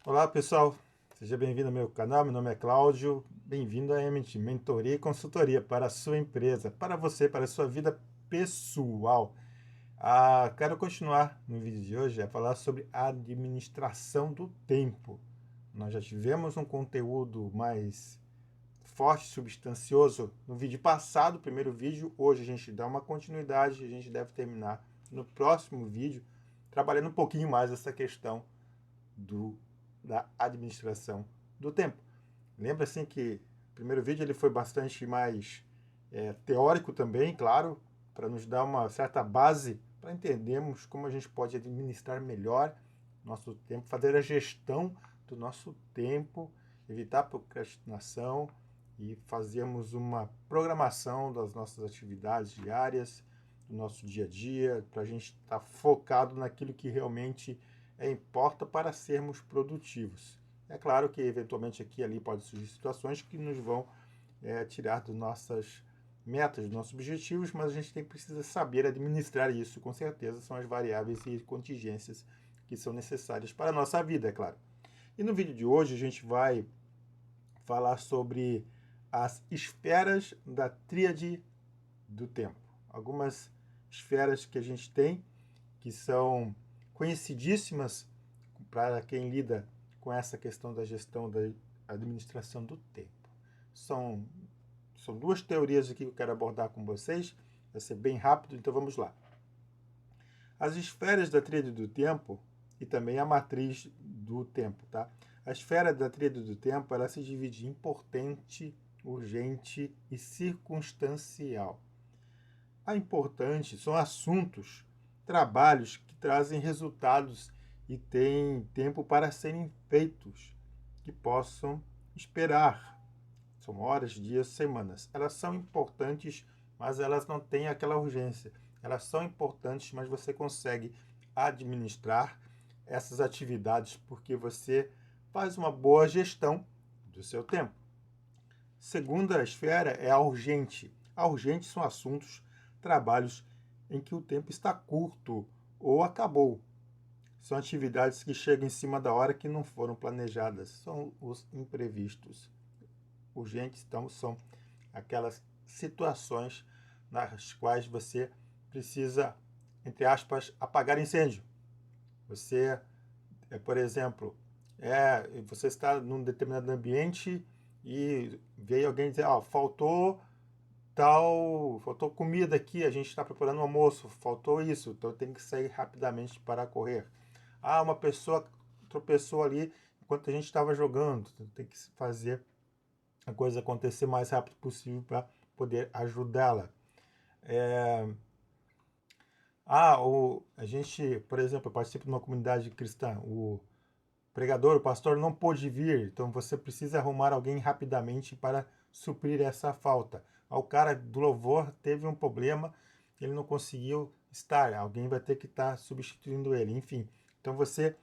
Olá pessoal, seja bem-vindo ao meu canal, meu nome é Cláudio, bem-vindo a Emmett, mentoria e consultoria para a sua empresa, para você, para a sua vida pessoal. Quero continuar no vídeo de hoje a falar sobre a administração do tempo. Nós já tivemos um conteúdo mais forte, substancioso no vídeo passado, o primeiro vídeo. Hoje a gente dá uma continuidade, a gente deve terminar no próximo vídeo, trabalhando um pouquinho mais essa questão do, da administração do tempo. Lembra assim que o primeiro vídeo ele foi bastante mais teórico também, claro, para nos dar uma certa base para entendermos como a gente pode administrar melhor nosso tempo, fazer a gestão do nosso tempo, evitar procrastinação e fazermos uma programação das nossas atividades diárias, do nosso dia a dia, para a gente estar focado naquilo que realmente importa para sermos produtivos. É claro que eventualmente aqui e ali pode surgir situações que nos vão tirar das nossas metas, dos nossos objetivos, mas a gente precisa saber administrar isso, com certeza, são as variáveis e contingências que são necessárias para a nossa vida, é claro. E no vídeo de hoje a gente vai falar sobre as esferas da tríade do tempo. Algumas esferas que a gente tem que são conhecidíssimas para quem lida com essa questão da gestão da administração do tempo. São, são duas teorias aqui que eu quero abordar com vocês. Vai ser bem rápido, então vamos lá. As esferas da tríade do tempo e também a matriz do tempo, tá? A esfera da tríade do tempo, ela se divide em importante, urgente e circunstancial. A importante são assuntos, trabalhos que trazem resultados e têm tempo para serem feitos, que possam esperar. São horas, dias, semanas. Elas são importantes, mas elas não têm aquela urgência. Elas são importantes, mas você consegue administrar essas atividades porque você faz uma boa gestão do seu tempo. Segunda esfera é a urgente. A urgente são assuntos, trabalhos em que o tempo está curto ou acabou. São atividades que chegam em cima da hora que não foram planejadas. São os imprevistos. Urgentes, então, são aquelas situações nas quais você precisa, entre aspas, apagar incêndio. Você, por exemplo, você está num determinado ambiente e veio alguém dizer, faltou comida aqui, a gente está preparando um almoço, faltou isso, então tem que sair rapidamente para correr. Uma pessoa tropeçou ali enquanto a gente estava jogando, tem que fazer a coisa acontecer o mais rápido possível para poder ajudá-la. É... a gente, por exemplo, participa de uma comunidade cristã, o pregador, o pastor não pôde vir, então você precisa arrumar alguém rapidamente para suprir essa falta. O cara do louvor teve um problema, ele não conseguiu estar, alguém vai ter que estar substituindo ele, enfim. Então você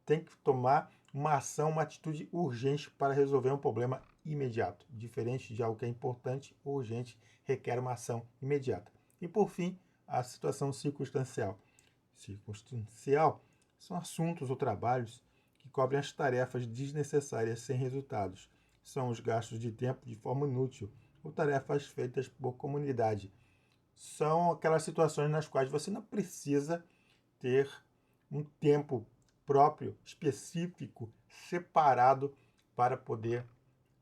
tem que tomar uma ação, uma atitude urgente para resolver um problema imediato. Diferente de algo que é importante, o urgente requer uma ação imediata. E por fim, a situação circunstancial. Circunstancial são assuntos ou trabalhos que cobrem as tarefas desnecessárias sem resultados. São os gastos de tempo de forma inútil ou tarefas feitas por comunidade. São aquelas situações nas quais você não precisa ter um tempo próprio, específico, separado para poder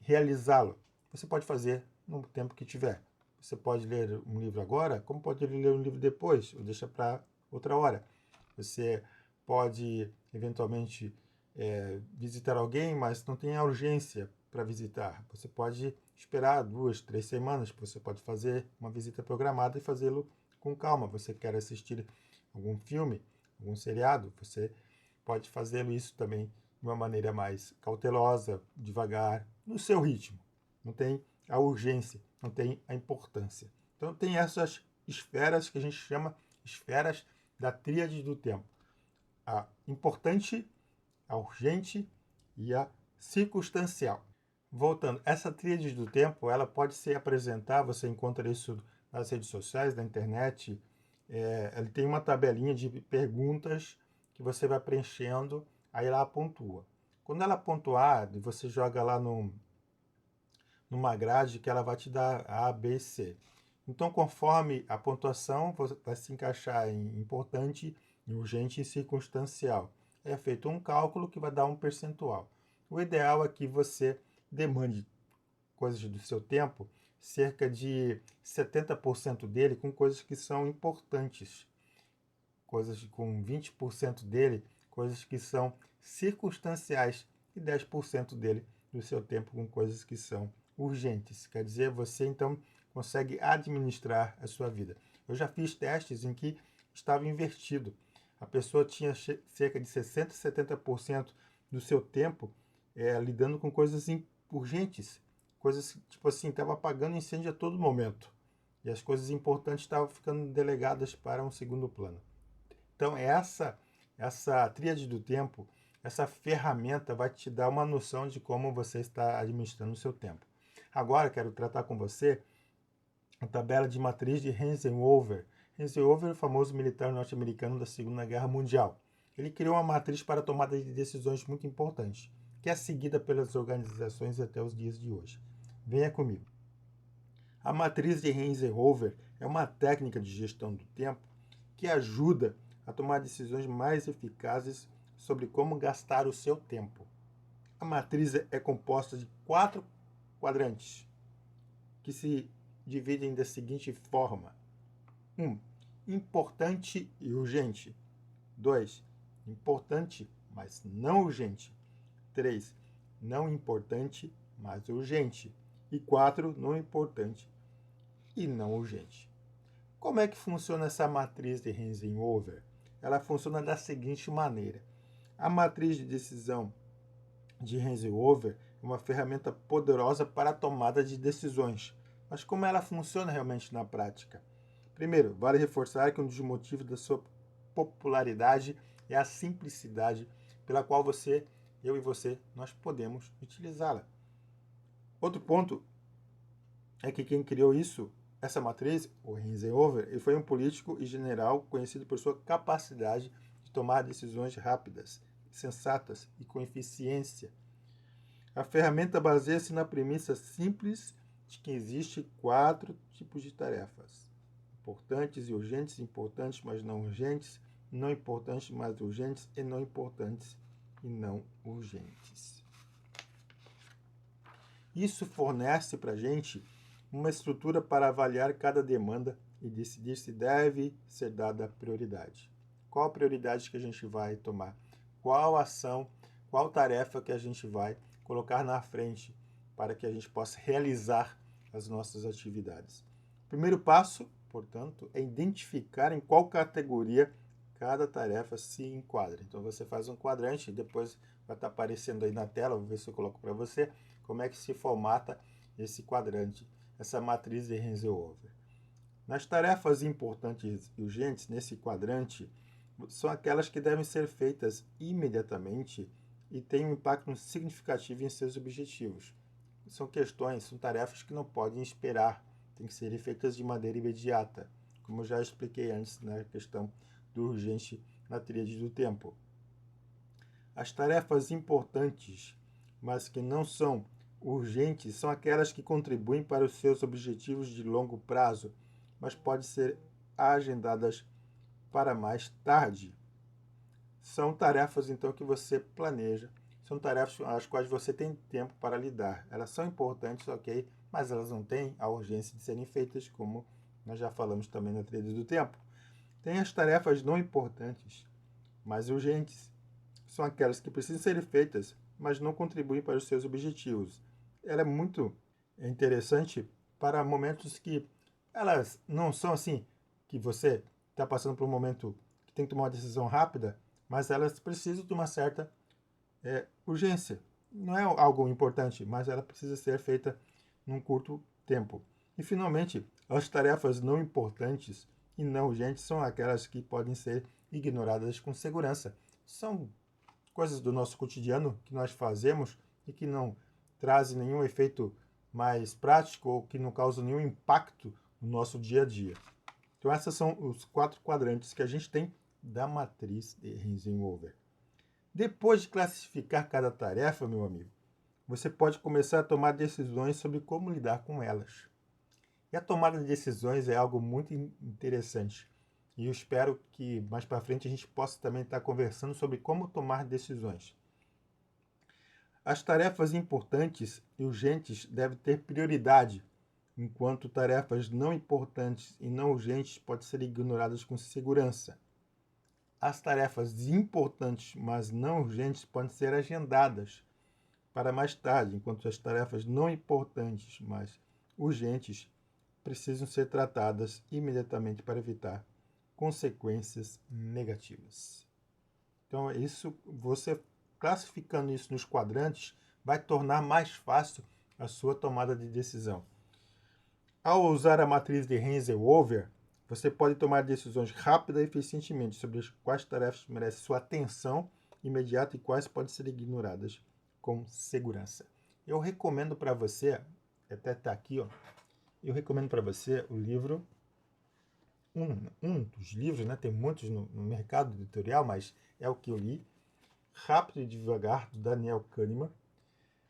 realizá-lo. Você pode fazer no tempo que tiver. Você pode ler um livro agora, como pode ler um livro depois, ou deixa para outra hora. Você pode, eventualmente, visitar alguém, mas não tem a urgência para visitar. Você pode esperar 2, 3 semanas, você pode fazer uma visita programada e fazê-lo com calma. Você quer assistir algum filme, algum seriado, você pode fazê-lo isso também de uma maneira mais cautelosa, devagar, no seu ritmo. Não tem a urgência, não tem a importância. Então tem essas esferas que a gente chama esferas da tríade do tempo. A importante, a urgente e a circunstancial. Voltando, essa tríade do tempo, ela pode ser apresentada, você encontra isso nas redes sociais, na internet. Ele tem uma tabelinha de perguntas que você vai preenchendo, aí ela pontua. Quando ela pontuar, você joga lá numa grade que ela vai te dar A, B e C. Então, conforme a pontuação, vai se encaixar em importante, urgente e circunstancial. É feito um cálculo que vai dar um percentual. O ideal é que você demande coisas do seu tempo, cerca de 70% dele com coisas que são importantes, coisas com 20% dele, coisas que são circunstanciais e 10% dele do seu tempo com coisas que são urgentes. Quer dizer, você então consegue administrar a sua vida. Eu já fiz testes em que estava invertido. A pessoa tinha cerca de 60%, 70% do seu tempo lidando com coisas urgentes, coisas tipo assim, estava apagando incêndio a todo momento. E as coisas importantes estavam ficando delegadas para um segundo plano. Então, essa tríade do tempo, essa ferramenta vai te dar uma noção de como você está administrando o seu tempo. Agora, quero tratar com você a tabela de matriz de Eisenhower. Eisenhower é o famoso militar norte-americano da Segunda Guerra Mundial. Ele criou uma matriz para a tomada de decisões muito importantes, que é seguida pelas organizações até os dias de hoje. Venha comigo. A matriz de Eisenhower é uma técnica de gestão do tempo que ajuda a tomar decisões mais eficazes sobre como gastar o seu tempo. A matriz é composta de 4 quadrantes, que se dividem da seguinte forma: 1. Importante e urgente. 2. Importante, mas não urgente. 3. Não importante, mas urgente. E 4. Não importante e não urgente. Como é que funciona essa matriz de Eisenhower? Ela funciona da seguinte maneira. A matriz de decisão de Eisenhower é uma ferramenta poderosa para a tomada de decisões. Mas como ela funciona realmente na prática? Primeiro, vale reforçar que um dos motivos da sua popularidade é a simplicidade pela qual eu e você, nós podemos utilizá-la. Outro ponto é que quem criou essa matriz, o Eisenhower, ele foi um político e general conhecido por sua capacidade de tomar decisões rápidas, sensatas e com eficiência. A ferramenta baseia-se na premissa simples de que existem 4 tipos de tarefas: importantes e urgentes, importantes mas não urgentes, não importantes mas urgentes e não importantes e não urgentes. Isso fornece para a gente uma estrutura para avaliar cada demanda e decidir se deve ser dada prioridade. Qual a prioridade que a gente vai tomar? Qual ação, qual tarefa que a gente vai colocar na frente para que a gente possa realizar as nossas atividades? O primeiro passo, portanto, é identificar em qual categoria cada tarefa se enquadra. Então você faz um quadrante e depois vai estar aparecendo aí na tela, vou ver se eu coloco para você, como é que se formata esse quadrante, essa matriz de Eisenhower. Nas tarefas importantes e urgentes, nesse quadrante, são aquelas que devem ser feitas imediatamente e têm um impacto significativo em seus objetivos. São tarefas que não podem esperar, têm que ser feitas de maneira imediata, como eu já expliquei antes na questão do urgente na tríade do tempo. As tarefas importantes, mas que não são urgentes, são aquelas que contribuem para os seus objetivos de longo prazo, mas podem ser agendadas para mais tarde. São tarefas, então, que você planeja, são tarefas às quais você tem tempo para lidar. Elas são importantes, ok, mas elas não têm a urgência de serem feitas, como nós já falamos também na tríade do tempo. Tem as tarefas não importantes, mas urgentes. São aquelas que precisam ser feitas, mas não contribuem para os seus objetivos. Ela é muito interessante para momentos que elas não são assim, que você está passando por um momento que tem que tomar uma decisão rápida, mas elas precisam de uma certa urgência. Não é algo importante, mas ela precisa ser feita num curto tempo. E, finalmente, as tarefas não importantes e não urgentes são aquelas que podem ser ignoradas com segurança. São coisas do nosso cotidiano que nós fazemos e que não trazem nenhum efeito mais prático ou que não causam nenhum impacto no nosso dia a dia. Então, esses são os 4 quadrantes que a gente tem da matriz de Eisenhower. Depois de classificar cada tarefa, meu amigo, você pode começar a tomar decisões sobre como lidar com elas. E a tomada de decisões é algo muito interessante. E eu espero que mais para frente a gente possa também estar conversando sobre como tomar decisões. As tarefas importantes e urgentes devem ter prioridade, enquanto tarefas não importantes e não urgentes podem ser ignoradas com segurança. As tarefas importantes, mas não urgentes, podem ser agendadas para mais tarde, enquanto as tarefas não importantes, mas urgentes, precisam ser tratadas imediatamente para evitar consequências negativas. Então, isso, você classificando isso nos quadrantes vai tornar mais fácil a sua tomada de decisão. Ao usar a matriz de Eisenhower, você pode tomar decisões rápidas e eficientemente sobre quais tarefas merecem sua atenção imediata e quais podem ser ignoradas com segurança. Eu recomendo para você, até está aqui, ó, eu recomendo para você o livro, um dos livros, né? Tem muitos no mercado editorial, mas é o que eu li, Rápido e Devagar, do Daniel Kahneman.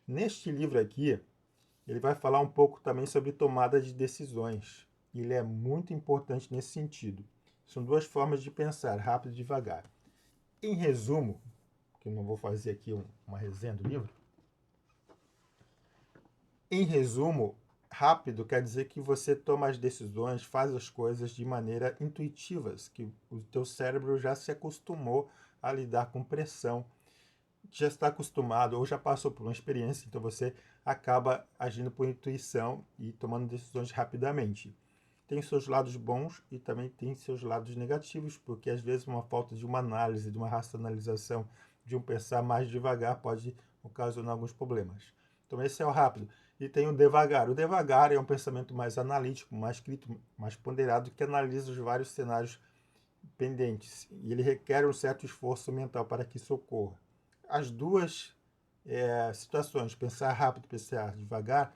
Neste livro aqui, ele vai falar um pouco também sobre tomada de decisões. Ele é muito importante nesse sentido. São duas formas de pensar, rápido e devagar. Em resumo, que eu não vou fazer aqui uma resenha do livro, em resumo, rápido quer dizer que você toma as decisões, faz as coisas de maneira intuitivas, que o teu cérebro já se acostumou a lidar com pressão, já está acostumado ou já passou por uma experiência, então você acaba agindo por intuição e tomando decisões rapidamente. Tem seus lados bons e também tem seus lados negativos, porque às vezes uma falta de uma análise, de uma racionalização, de um pensar mais devagar pode ocasionar alguns problemas. Então esse é o rápido. E tem o devagar. O devagar é um pensamento mais analítico, mais crítico, mais ponderado, que analisa os vários cenários pendentes. E ele requer um certo esforço mental para que isso ocorra. As duas situações, pensar rápido e pensar devagar,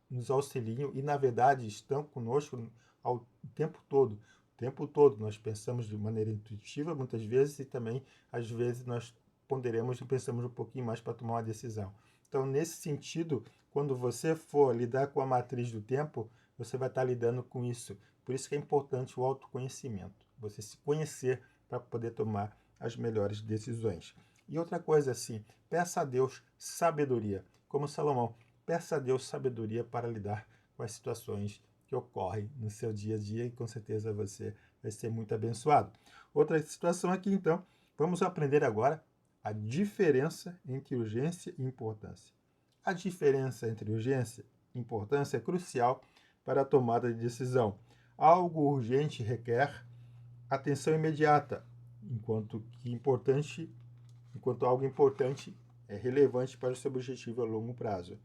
nos auxiliam e, na verdade, estão conosco ao tempo todo. O tempo todo nós pensamos de maneira intuitiva, muitas vezes, e também, às vezes, nós ponderamos e pensamos um pouquinho mais para tomar uma decisão. Então, nesse sentido, quando você for lidar com a matriz do tempo, você vai estar lidando com isso. Por isso que é importante o autoconhecimento, você se conhecer para poder tomar as melhores decisões. E outra coisa assim, peça a Deus sabedoria, como Salomão. Peça a Deus sabedoria para lidar com as situações que ocorrem no seu dia a dia e com certeza você vai ser muito abençoado. Outra situação aqui, então, vamos aprender agora a diferença entre urgência e importância. A diferença entre urgência e importância é crucial para a tomada de decisão. Algo urgente requer atenção imediata, enquanto algo importante é relevante para o seu objetivo a longo prazo.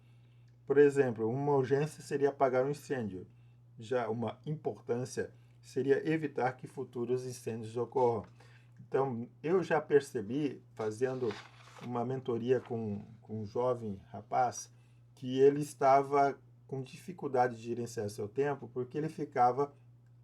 Por exemplo, uma urgência seria apagar um incêndio, já uma importância seria evitar que futuros incêndios ocorram. Então, eu já percebi, fazendo uma mentoria com um jovem rapaz, que ele estava com dificuldade de gerenciar seu tempo porque ele ficava,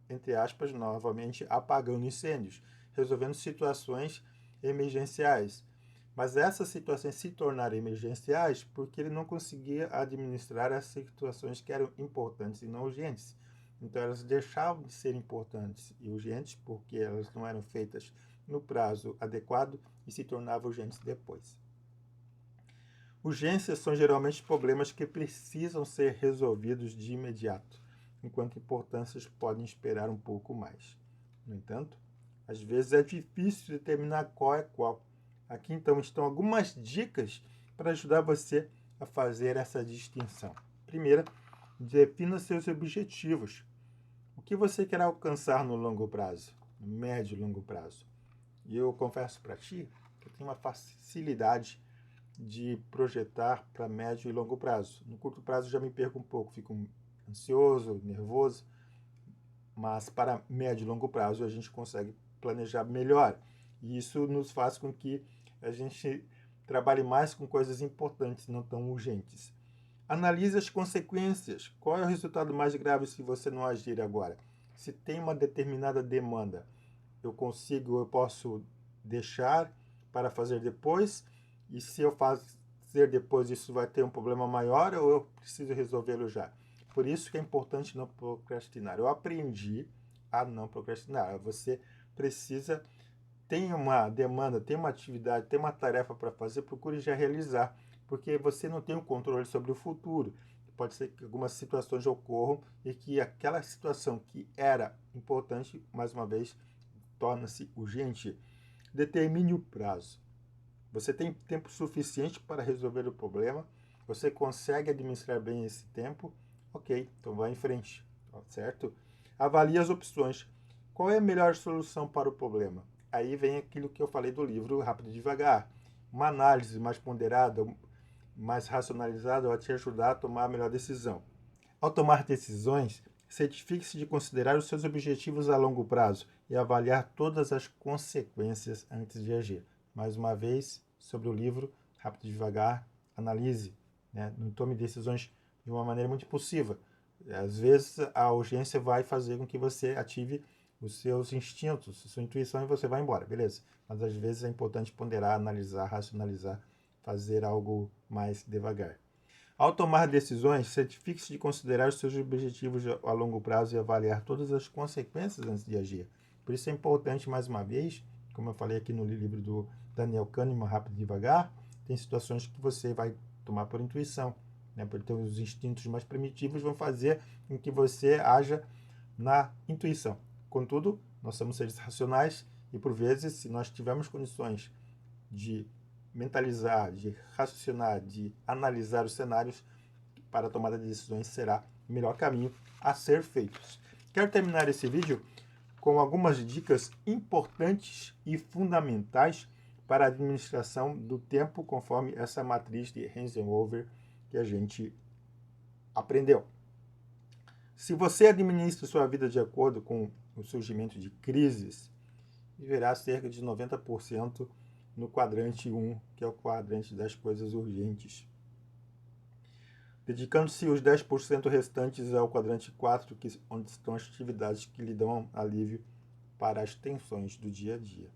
entre aspas, novamente, apagando incêndios, resolvendo situações emergenciais. Mas essas situações se tornaram emergenciais porque ele não conseguia administrar as situações que eram importantes e não urgentes. Então elas deixavam de ser importantes e urgentes porque elas não eram feitas no prazo adequado e se tornavam urgentes depois. Urgências são geralmente problemas que precisam ser resolvidos de imediato, enquanto importâncias podem esperar um pouco mais. No entanto, às vezes é difícil determinar qual é qual. Aqui então estão algumas dicas para ajudar você a fazer essa distinção. Primeira, defina seus objetivos. O que você quer alcançar no longo prazo, no médio e longo prazo? E eu confesso para ti que eu tenho uma facilidade de projetar para médio e longo prazo. No curto prazo já me perco um pouco, fico ansioso, nervoso, mas para médio e longo prazo a gente consegue planejar melhor. E isso nos faz com que a gente trabalhe mais com coisas importantes, não tão urgentes. Analise as consequências. Qual é o resultado mais grave se você não agir agora? Se tem uma determinada demanda, eu posso deixar para fazer depois, e se eu fazer depois isso vai ter um problema maior ou eu preciso resolvê-lo já. Por isso que é importante não procrastinar. Eu aprendi a não procrastinar. Você precisa, tem uma demanda, tem uma atividade, tem uma tarefa para fazer, procure já realizar, porque você não tem o controle sobre o futuro. Pode ser que algumas situações ocorram e que aquela situação que era importante, mais uma vez, torna-se urgente. Determine o prazo. Você tem tempo suficiente para resolver o problema? Você consegue administrar bem esse tempo? Ok, então vá em frente, certo? Avalie as opções. Qual é a melhor solução para o problema? Aí vem aquilo que eu falei do livro Rápido e Devagar. Uma análise mais ponderada, mais racionalizada vai te ajudar a tomar a melhor decisão. Ao tomar decisões, certifique-se de considerar os seus objetivos a longo prazo e avaliar todas as consequências antes de agir. Mais uma vez, sobre o livro Rápido e Devagar, analise, né? Não tome decisões de uma maneira muito impulsiva. Às vezes, a urgência vai fazer com que você ative os seus instintos, a sua intuição e você vai embora, beleza? Mas às vezes é importante ponderar, analisar, racionalizar, fazer algo mais devagar. Ao tomar decisões, certifique-se de considerar os seus objetivos a longo prazo e avaliar todas as consequências antes de agir. Por isso é importante, mais uma vez, como eu falei aqui no livro do Daniel Kahneman, Rápido e Devagar, tem situações que você vai tomar por intuição, né? Porque os instintos mais primitivos vão fazer com que você haja na intuição. Contudo, nós somos seres racionais e, por vezes, se nós tivermos condições de mentalizar, de raciocinar, de analisar os cenários para a tomada de decisões, será o melhor caminho a ser feito. Quero terminar esse vídeo com algumas dicas importantes e fundamentais para a administração do tempo, conforme essa matriz de Eisenhower que a gente aprendeu. Se você administra sua vida de acordo com o surgimento de crises, viverá cerca de 90% no quadrante 1, que é o quadrante das coisas urgentes. Dedicando-se os 10% restantes ao quadrante 4, onde estão as atividades que lhe dão alívio para as tensões do dia a dia.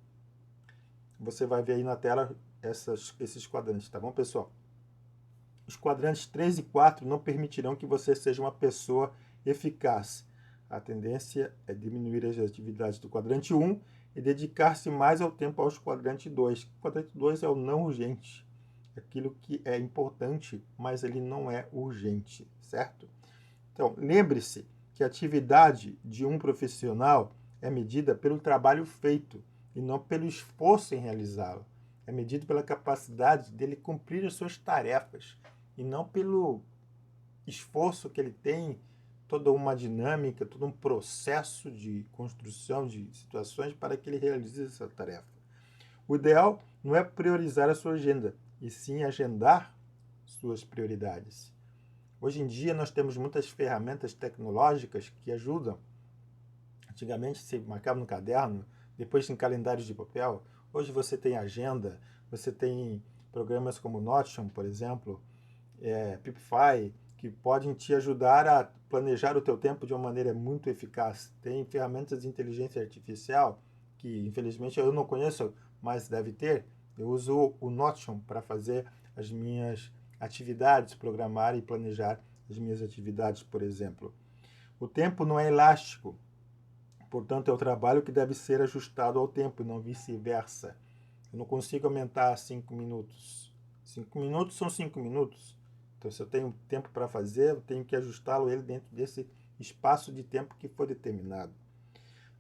Você vai ver aí na tela esses quadrantes, tá bom, pessoal? Os quadrantes 3 e 4 não permitirão que você seja uma pessoa eficaz. A tendência é diminuir as atividades do quadrante 1 e dedicar-se mais ao tempo aos quadrante 2. O quadrante 2 é o não urgente, aquilo que é importante, mas ele não é urgente, certo? Então, lembre-se que a atividade de um profissional é medida pelo trabalho feito e não pelo esforço em realizá-lo. É medido pela capacidade dele cumprir as suas tarefas e não pelo esforço que ele tem, toda uma dinâmica, todo um processo de construção de situações para que ele realize essa tarefa. O ideal não é priorizar a sua agenda, e sim agendar suas prioridades. Hoje em dia nós temos muitas ferramentas tecnológicas que ajudam. Antigamente se marcava no caderno, depois em calendários de papel. Hoje você tem agenda, você tem programas como Notion, por exemplo, Pipify, que podem te ajudar a planejar o teu tempo de uma maneira muito eficaz. Tem ferramentas de inteligência artificial que, infelizmente, eu não conheço, mas deve ter. Eu uso o Notion para fazer as minhas atividades, programar e planejar as minhas atividades, por exemplo. O tempo não é elástico, portanto, é o trabalho que deve ser ajustado ao tempo e não vice-versa. Eu não consigo aumentar 5 minutos. 5 minutos são 5 minutos. Então, se eu tenho tempo para fazer, eu tenho que ajustá-lo ele dentro desse espaço de tempo que foi determinado.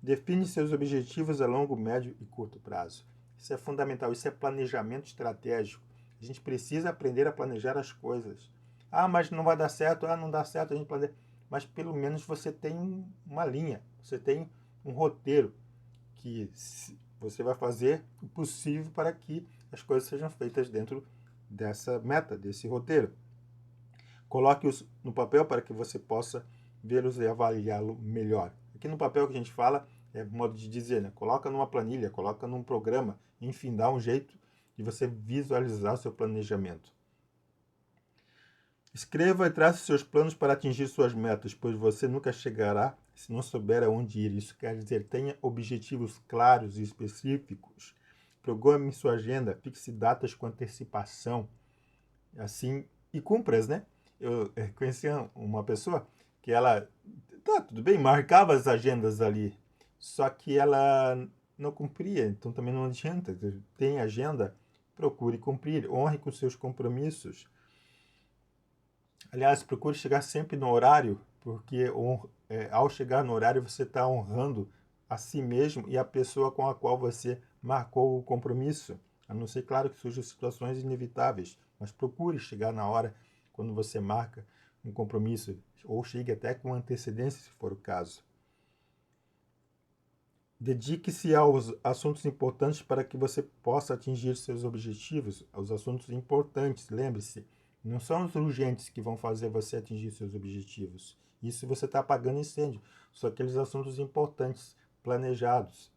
Define seus objetivos a longo, médio e curto prazo. Isso é fundamental, isso é planejamento estratégico. A gente precisa aprender a planejar as coisas. Ah, mas não vai dar certo. Ah, não dá certo, a gente planeja. Mas pelo menos você tem uma linha, você tem um roteiro que você vai fazer o possível para que as coisas sejam feitas dentro dessa meta, desse roteiro. Coloque-os no papel para que você possa vê-los e avaliá-lo melhor. Aqui no papel que a gente fala é modo de dizer, né? Coloca numa planilha, coloca num programa, enfim, dá um jeito de você visualizar o seu planejamento. Escreva e trace seus planos para atingir suas metas, pois você nunca chegará se não souber aonde ir. Isso quer dizer, tenha objetivos claros e específicos. Programe sua agenda, fixe datas com antecipação, assim, e cumpra-as, né? Eu conheci uma pessoa que ela, tá, tudo bem, marcava as agendas ali, só que ela não cumpria, então também não adianta. Tem agenda, procure cumprir, honre com seus compromissos. Aliás, procure chegar sempre no horário, porque ao chegar no horário você está honrando a si mesmo e a pessoa com a qual você marcou o compromisso. A não ser, claro, que surjam situações inevitáveis, mas procure chegar na hora quando você marca um compromisso, ou chegue até com antecedência, se for o caso. Dedique-se aos assuntos importantes para que você possa atingir seus objetivos. Os assuntos importantes, lembre-se, não são os urgentes que vão fazer você atingir seus objetivos. Isso você está apagando incêndio. São aqueles assuntos importantes, planejados.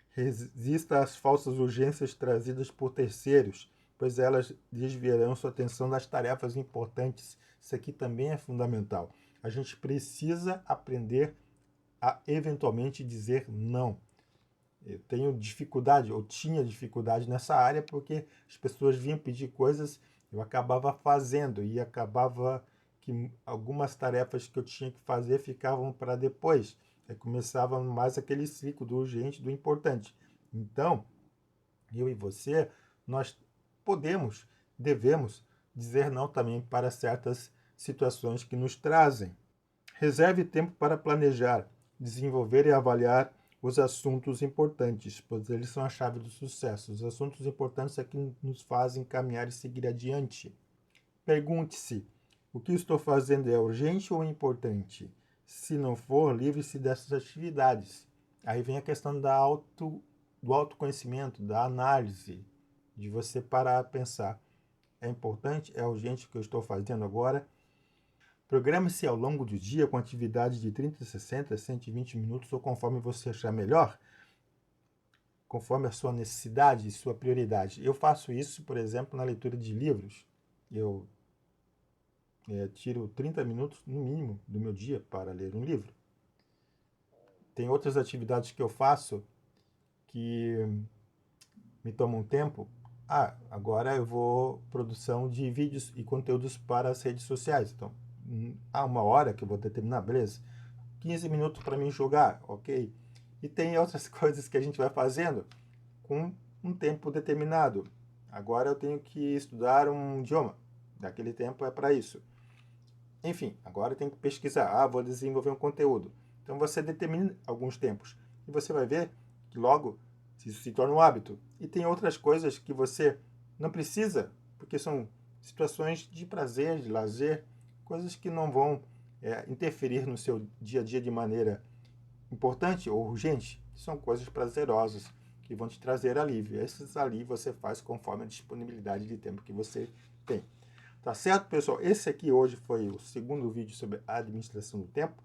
Resista às falsas urgências trazidas por terceiros, pois elas desviarão sua atenção das tarefas importantes. Isso aqui também é fundamental. A gente precisa aprender a eventualmente dizer não. Eu tenho dificuldade, ou tinha dificuldade nessa área, porque as pessoas vinham pedir coisas, eu acabava fazendo, e acabava que algumas tarefas que eu tinha que fazer ficavam para depois. Aí começava mais aquele ciclo do urgente, do importante. Então, eu e você, nós podemos, devemos dizer não também para certas situações que nos trazem. Reserve tempo para planejar, desenvolver e avaliar os assuntos importantes, pois eles são a chave do sucesso. Os assuntos importantes é que nos fazem caminhar e seguir adiante. Pergunte-se: o que estou fazendo é urgente ou importante? Se não for, livre-se dessas atividades. Aí vem a questão do autoconhecimento, da análise, de você parar a pensar: é importante, é urgente o que eu estou fazendo agora? Programe-se ao longo do dia com atividades de 30, 60, 120 minutos ou conforme você achar melhor, conforme a sua necessidade e sua prioridade. Eu faço isso, por exemplo, na leitura de livros. Eu tiro 30 minutos, no mínimo, do meu dia para ler um livro. Tem outras atividades que eu faço que me tomam tempo. Agora eu vou produção de vídeos e conteúdos para as redes sociais. Então, há uma hora que eu vou determinar, beleza? 15 minutos para mim jogar, ok? E tem outras coisas que a gente vai fazendo com um tempo determinado. Agora eu tenho que estudar um idioma. Daquele tempo é para isso. Enfim, agora eu tenho que pesquisar. Vou desenvolver um conteúdo. Então você determina alguns tempos. E você vai ver que logo isso se torna um hábito. E tem outras coisas que você não precisa, porque são situações de prazer, de lazer, coisas que não vão interferir no seu dia a dia de maneira importante ou urgente. São coisas prazerosas que vão te trazer alívio. Esses ali você faz conforme a disponibilidade de tempo que você tem. Tá certo, pessoal? Esse aqui hoje foi o segundo vídeo sobre a administração do tempo.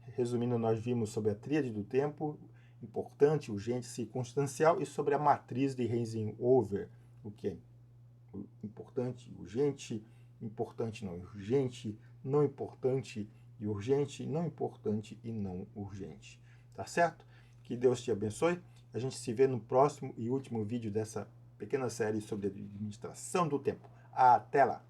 Resumindo, nós vimos sobre a tríade do tempo, importante, urgente, circunstancial, e sobre a matriz de Heisenhower, o que é importante, urgente, importante, não urgente, não importante e urgente, não importante e não urgente. Tá certo? Que Deus te abençoe. A gente se vê no próximo e último vídeo dessa pequena série sobre a administração do tempo. Até lá!